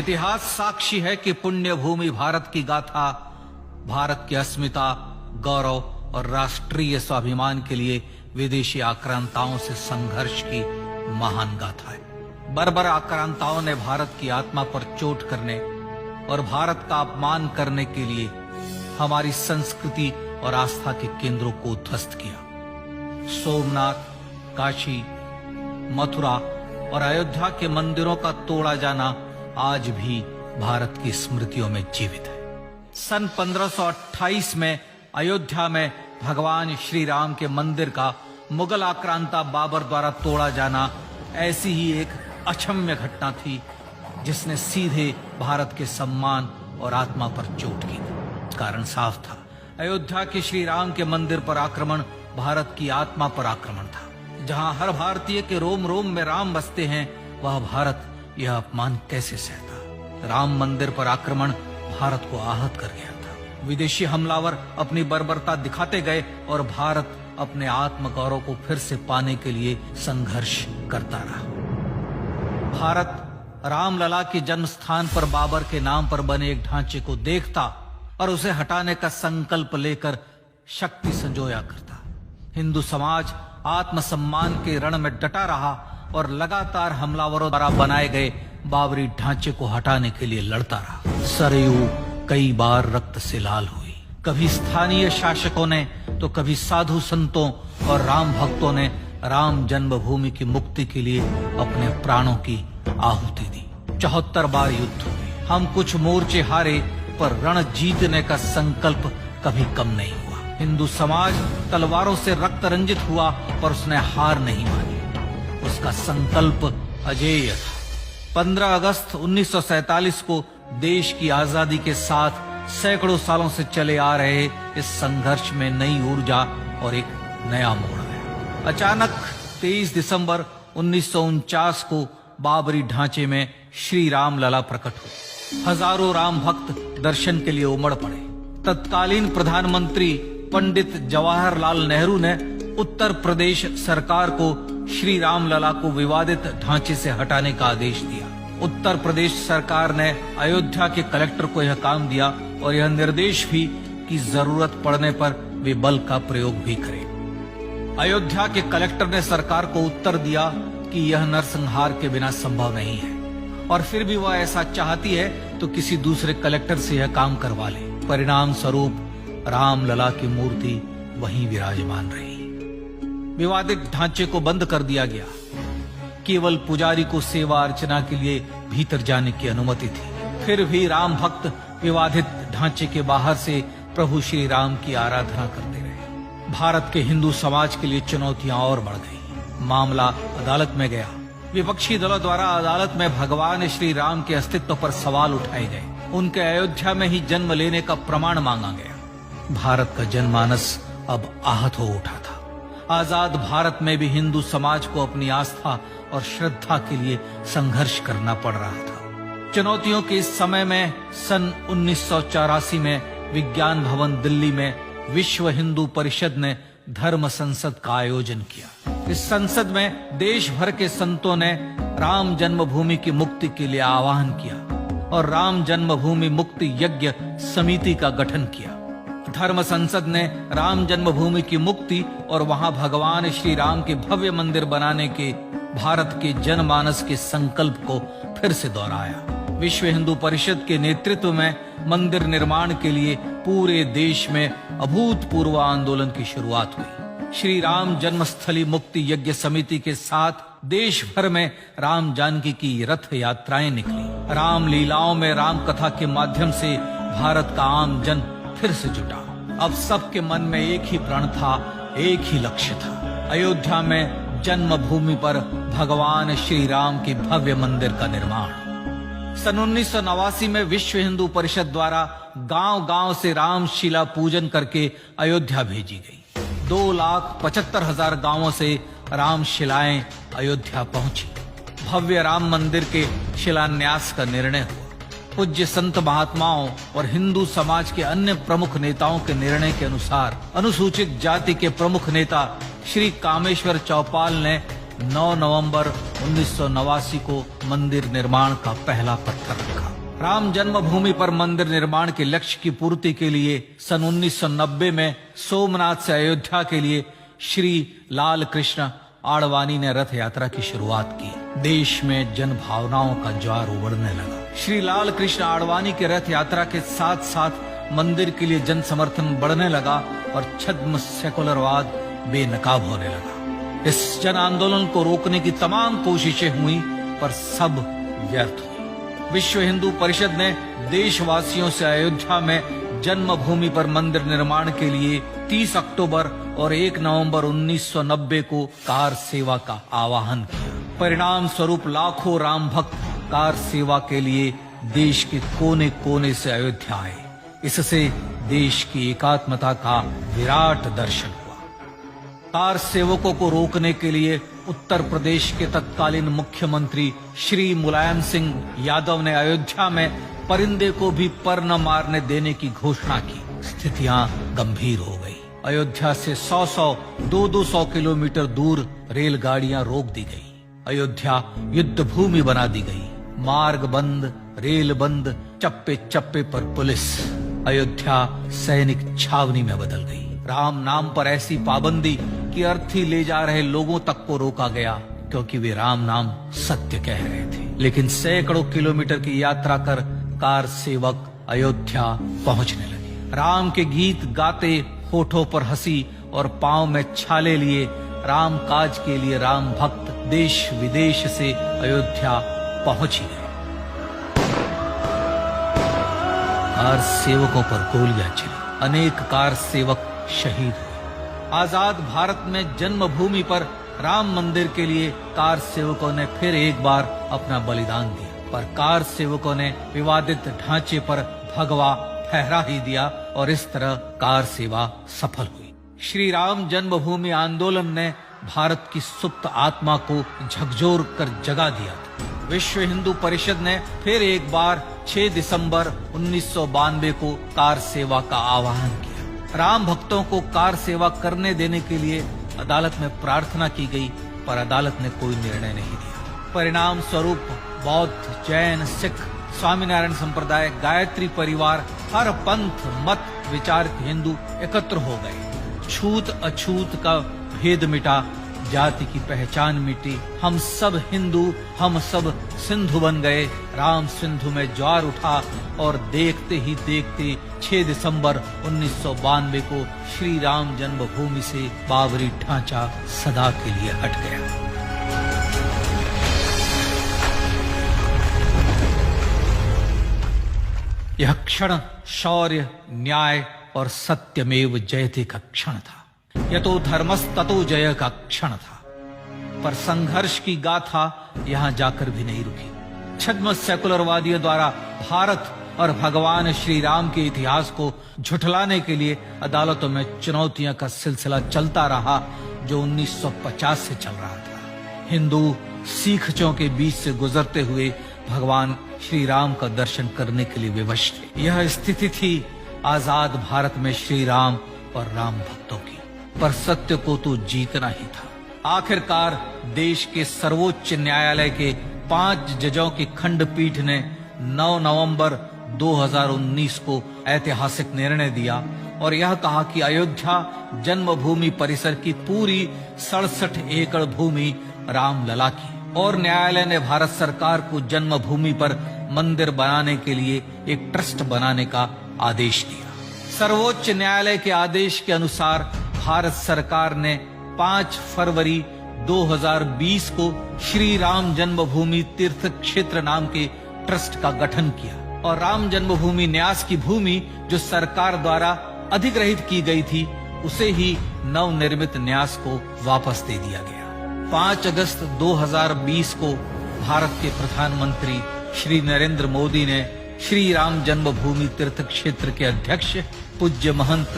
इतिहास साक्षी है कि पुण्य भूमि भारत की गाथा भारत की अस्मिता, गौरव और राष्ट्रीय स्वाभिमान के लिए विदेशी आक्रांताओं से संघर्ष की महान गाथा है। बर्बर आक्रांताओं ने भारत की आत्मा पर चोट करने और भारत का अपमान करने के लिए हमारी संस्कृति और आस्था के केंद्रों को उद्ध्वस्त किया। सोमनाथ, काशी, मथुरा और अयोध्या के मंदिरों का तोड़ा जाना आज भी भारत की स्मृतियों में जीवित है। सन 1528 में अयोध्या में भगवान श्री राम के मंदिर का मुगल आक्रांता बाबर द्वारा तोड़ा जाना ऐसी ही एक अक्षम्य घटना थी जिसने सीधे भारत के सम्मान और आत्मा पर चोट की। कारण साफ था, अयोध्या के श्री राम के मंदिर पर आक्रमण भारत की आत्मा पर आक्रमण था। जहां हर भारतीय के रोम रोम में राम बसते हैं, वह भारत यह अपमान कैसे सहता। राम मंदिर पर आक्रमण भारत को आहत कर गया था। विदेशी हमलावर अपनी बर्बरता दिखाते गए और भारत अपने आत्मगौरव को फिर से पाने के लिए संघर्ष करता रहा। भारत रामलला के जन्म स्थान पर बाबर के नाम पर बने एक ढांचे को देखता और उसे हटाने का संकल्प लेकर शक्ति संजोया करता। हिंदू समाज आत्मसम्मान के रण में डटा रहा और लगातार हमलावरों द्वारा बनाए गए बाबरी ढांचे को हटाने के लिए लड़ता रहा। सरयू कई बार रक्त से लाल हुई। कभी स्थानीय शासकों ने तो कभी साधु संतों और राम भक्तों ने राम जन्मभूमि की मुक्ति के लिए अपने प्राणों की आहुति दी। 74 बार युद्ध हुए। हम कुछ मोर्चे हारे, पर रण जीतने का संकल्प कभी कम नहीं हुआ। हिंदू समाज तलवारों से रक्त रंजित हुआ, पर उसने हार नहीं मानी। उसका संकल्प अजेय था। 15 अगस्त 1947 को देश की आजादी के साथ सैकड़ों सालों से चले आ रहे इस संघर्ष में नई ऊर्जा और एक नया मोड़ आया। अचानक 23 दिसंबर 1949 को बाबरी ढांचे में श्री राम लला प्रकट हुए। हजारों राम भक्त दर्शन के लिए उमड़ पड़े। तत्कालीन प्रधानमंत्री पंडित जवाहरलाल नेहरू ने उत्तर प्रदेश सरकार को श्री राम लला को विवादित ढांचे से हटाने का आदेश दिया। उत्तर प्रदेश सरकार ने अयोध्या के कलेक्टर को यह काम दिया और यह निर्देश भी कि जरूरत पड़ने पर वे बल का प्रयोग भी करें। अयोध्या के कलेक्टर ने सरकार को उत्तर दिया कि यह नरसंहार के बिना संभव नहीं है, और फिर भी वह ऐसा चाहती है तो किसी दूसरे कलेक्टर से यह काम करवा ले। परिणाम स्वरूप राम लला की मूर्ति वहीं विराजमान रही। विवादित ढांचे को बंद कर दिया गया। केवल पुजारी को सेवा अर्चना के लिए भीतर जाने की अनुमति थी। फिर भी राम भक्त विवादित ढांचे के बाहर से प्रभु श्री राम की आराधना करते रहे। भारत के हिंदू समाज के लिए चुनौतियां और बढ़ गई। मामला अदालत में गया। विपक्षी दलों द्वारा अदालत में भगवान श्री राम के अस्तित्व पर सवाल उठाए गए। उनके अयोध्या में ही जन्म लेने का प्रमाण मांगा गया। भारत का जनमानस अब आहत हो उठा था। आजाद भारत में भी हिंदू समाज को अपनी आस्था और श्रद्धा के लिए संघर्ष करना पड़ रहा था। चुनौतियों के इस समय में सन 1984 में विज्ञान भवन दिल्ली में विश्व हिंदू परिषद ने धर्म संसद का आयोजन किया। इस संसद में देश भर के संतों ने राम जन्मभूमि की मुक्ति के लिए आह्वान किया और राम जन्मभूमि मुक्ति यज्ञ समिति का गठन किया। धर्म संसद ने राम जन्मभूमि की मुक्ति और वहां भगवान श्री राम के भव्य मंदिर बनाने के भारत के जनमानस के संकल्प को फिर से दोहराया। विश्व हिंदू परिषद के नेतृत्व में मंदिर निर्माण के लिए पूरे देश में अभूतपूर्व आंदोलन की शुरुआत हुई। श्री राम जन्मस्थली मुक्ति यज्ञ समिति के साथ देश भर में राम जानकी की रथ यात्राएं निकली। राम लीलाओं में राम कथा के माध्यम से भारत का आम जन फिर से जुटा। अब सबके मन में एक ही प्रण था, एक ही लक्ष्य था। अयोध्या में जन्मभूमि पर भगवान श्री राम के भव्य मंदिर का निर्माण। सन 1989 में विश्व हिंदू परिषद द्वारा गांव-गांव से रामशिला पूजन करके अयोध्या भेजी गई। 2,75,000 गांवों से रामशिलाएं अयोध्या पहुंची। भव्य राम मंदिर के शिलान्यास का निर्णय हुआ। पूज्य संत महात्माओं और हिंदू समाज के अन्य प्रमुख नेताओं के निर्णय के अनुसार अनुसूचित जाति के प्रमुख नेता श्री कामेश्वर चौपाल ने 9 नवंबर 1989 को मंदिर निर्माण का पहला पत्थर रखा। राम जन्मभूमि पर मंदिर निर्माण के लक्ष्य की पूर्ति के लिए सन 1990 में सोमनाथ से अयोध्या के लिए श्री लाल कृष्ण आडवाणी ने रथ यात्रा की शुरुआत की। देश में जन भावनाओं का ज्वार उमड़ने लगा। श्री लाल कृष्ण आडवाणी के रथ यात्रा के साथ साथ मंदिर के लिए जन समर्थन बढ़ने लगा और छद्म सेकुलरवाद बेनकाब होने लगा। इस जन आंदोलन को रोकने की तमाम कोशिशें हुई पर सब व्यर्थ हुई। विश्व हिंदू परिषद ने देशवासियों से अयोध्या में जन्मभूमि पर मंदिर निर्माण के लिए 30 अक्टूबर और 1 नवंबर 1990 को कार सेवा का आह्वान किया। परिणाम स्वरूप लाखों राम भक्त कार सेवा के लिए देश के कोने कोने से अयोध्या आए। इससे देश की एकात्मता का विराट दर्शन हुआ। कार सेवकों को रोकने के लिए उत्तर प्रदेश के तत्कालीन मुख्यमंत्री श्री मुलायम सिंह यादव ने अयोध्या में परिंदे को भी पर न मारने देने की घोषणा की। स्थितियां गंभीर हो गई। अयोध्या से 200 किलोमीटर दूर रेलगाड़ियां रोक दी गई। अयोध्या युद्ध भूमि बना दी गई। मार्ग बंद, रेल बंद, चप्पे चप्पे पर पुलिस। अयोध्या सैनिक छावनी में बदल गई। राम नाम पर ऐसी पाबंदी कि अर्थी ले जा रहे लोगों तक को रोका गया, क्योंकि वे राम नाम सत्य कह रहे थे। लेकिन सैकड़ों किलोमीटर की यात्रा कर कार सेवक अयोध्या पहुंचने लगे। राम के गीत गाते, होठों पर हंसी और पांव में छाले लिए राम काज के लिए राम भक्त देश विदेश से अयोध्या पहुंच ही गए। कार सेवकों पर गोलियां चली। अनेक कार सेवक शहीद हुए। आजाद भारत में जन्मभूमि पर राम मंदिर के लिए कार सेवकों ने फिर एक बार अपना बलिदान दिया, पर कार सेवकों ने विवादित ढांचे पर भगवा ठहरा ही दिया और इस तरह कार सेवा सफल हुई। श्री राम जन्मभूमि आंदोलन ने भारत की सुप्त आत्मा को झकझोर कर जगा दिया था। विश्व हिंदू परिषद ने फिर एक बार 6 दिसंबर 1992 को कार सेवा का आह्वान किया। राम भक्तों को कार सेवा करने देने के लिए अदालत में प्रार्थना की गई, पर अदालत ने कोई निर्णय नहीं दिया। परिणाम स्वरूप बौद्ध, जैन, सिख, स्वामीनारायण संप्रदाय, गायत्री परिवार, हर पंथ मत विचार के हिंदू एकत्र हो गए। छूत अछूत का भेद मिटा, जाति की पहचान मिटी। हम सब हिंदू, हम सब सिंधु बन गए। राम सिंधु में ज्वार उठा और देखते ही देखते 6 दिसंबर 1992 को श्री राम जन्मभूमि से बाबरी ढांचा सदा के लिए हट गया। यह क्षण शौर्य, न्याय और सत्यमेव जयते का क्षण था। यह तो धर्मस्ततो जय का क्षण था। पर संघर्ष की गाथा यहां जाकर भी नहीं रुकी। छद्म सेकुलरवादियों द्वारा भारत और भगवान श्री राम के इतिहास को झुठलाने के लिए अदालतों में चुनौतियों का सिलसिला चलता रहा, जो 1950 से चल रहा था। हिंदू सिखों के बीच से गुजरते हुए भगवान श्री राम का दर्शन करने के लिए विवश थे। यह स्थिति थी आजाद भारत में श्री राम और राम भक्तों की। पर सत्य को तो जीतना ही था। आखिरकार देश के सर्वोच्च न्यायालय के 5 जजों की खंडपीठ ने 9 नवंबर 2019 को ऐतिहासिक निर्णय दिया और यह कहा कि अयोध्या जन्मभूमि परिसर की पूरी 67 एकड़ भूमि रामलला की, और न्यायालय ने भारत सरकार को जन्मभूमि पर मंदिर बनाने के लिए एक ट्रस्ट बनाने का आदेश दिया। सर्वोच्च न्यायालय के आदेश के अनुसार भारत सरकार ने 5 फरवरी 2020 को श्री राम जन्मभूमि तीर्थ क्षेत्र नाम के ट्रस्ट का गठन किया और राम जन्मभूमि न्यास की भूमि जो सरकार द्वारा अधिग्रहित की गई थी, उसे ही नवनिर्मित न्यास को वापस दे दिया गया। 5 अगस्त 2020 को भारत के प्रधानमंत्री श्री नरेंद्र मोदी ने श्री राम जन्मभूमि तीर्थ क्षेत्र के अध्यक्ष पूज्य महंत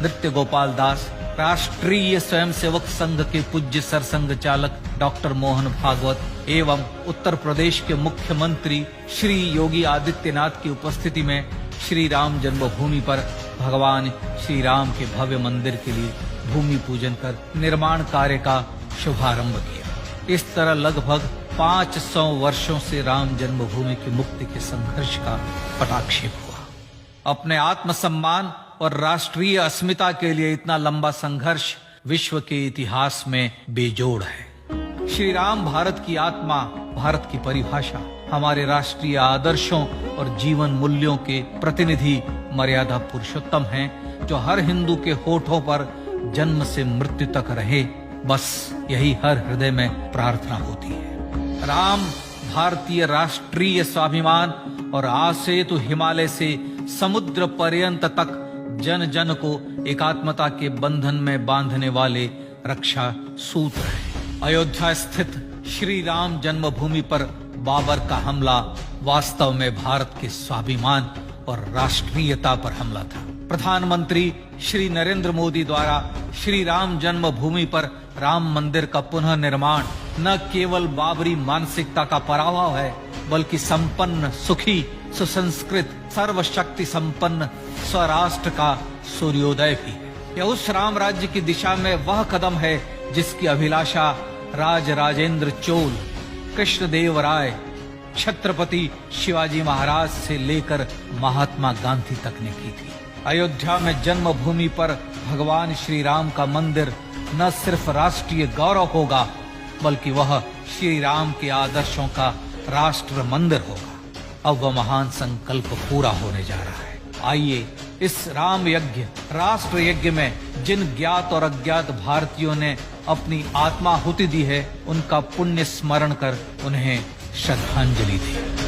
नृत्य गोपाल दास, राष्ट्रीय स्वयंसेवक संघ के पूज्य सरसंघ चालक डॉक्टर मोहन भागवत एवं उत्तर प्रदेश के मुख्यमंत्री श्री योगी आदित्यनाथ की उपस्थिति में श्री राम जन्मभूमि पर भगवान श्री राम के भव्य मंदिर के लिए भूमि पूजन कर निर्माण कार्य का शुभारंभ किया। इस तरह लगभग 500 वर्षों से राम जन्मभूमि की मुक्ति के संघर्ष का पटाक्षेप हुआ। अपने आत्मसम्मान और राष्ट्रीय अस्मिता के लिए इतना लंबा संघर्ष विश्व के इतिहास में बेजोड़ है। श्री राम भारत की आत्मा, भारत की परिभाषा, हमारे राष्ट्रीय आदर्शों और जीवन मूल्यों के प्रतिनिधि मर्यादा पुरुषोत्तम हैं, जो हर हिंदू के होठों पर जन्म से मृत्यु तक रहे, बस यही हर हृदय में प्रार्थना होती है। राम भारतीय राष्ट्रीय स्वाभिमान और आसेतु हिमालय से समुद्र पर्यंत तक जन जन को एकात्मता के बंधन में बांधने वाले रक्षा सूत्र है। अयोध्या स्थित श्री राम जन्मभूमि पर बाबर का हमला वास्तव में भारत के स्वाभिमान और राष्ट्रीयता पर हमला था। प्रधानमंत्री श्री नरेंद्र मोदी द्वारा श्री राम जन्मभूमि पर राम मंदिर का पुनः निर्माण न केवल बाबरी मानसिकता का पराभव है, बल्कि संपन्न, सुखी, सुसंस्कृत, सर्वशक्ति संपन्न स्वराष्ट्र का सूर्योदय भी है। यह उस राम राज्य की दिशा में वह कदम है जिसकी अभिलाषा राजराजेंद्र चोल, कृष्णदेव राय, छत्रपति शिवाजी महाराज से लेकर महात्मा गांधी तक ने की थी। अयोध्या में जन्मभूमि पर भगवान श्री राम का मंदिर न सिर्फ राष्ट्रीय गौरव होगा, बल्कि वह श्री राम के आदर्शों का राष्ट्र मंदिर होगा। अब वह महान संकल्प पूरा होने जा रहा है। आइए इस राम यज्ञ, राष्ट्र यज्ञ में जिन ज्ञात और अज्ञात भारतीयों ने अपनी आत्माहुति दी है, उनका पुण्य स्मरण कर उन्हें श्रद्धांजलि दी।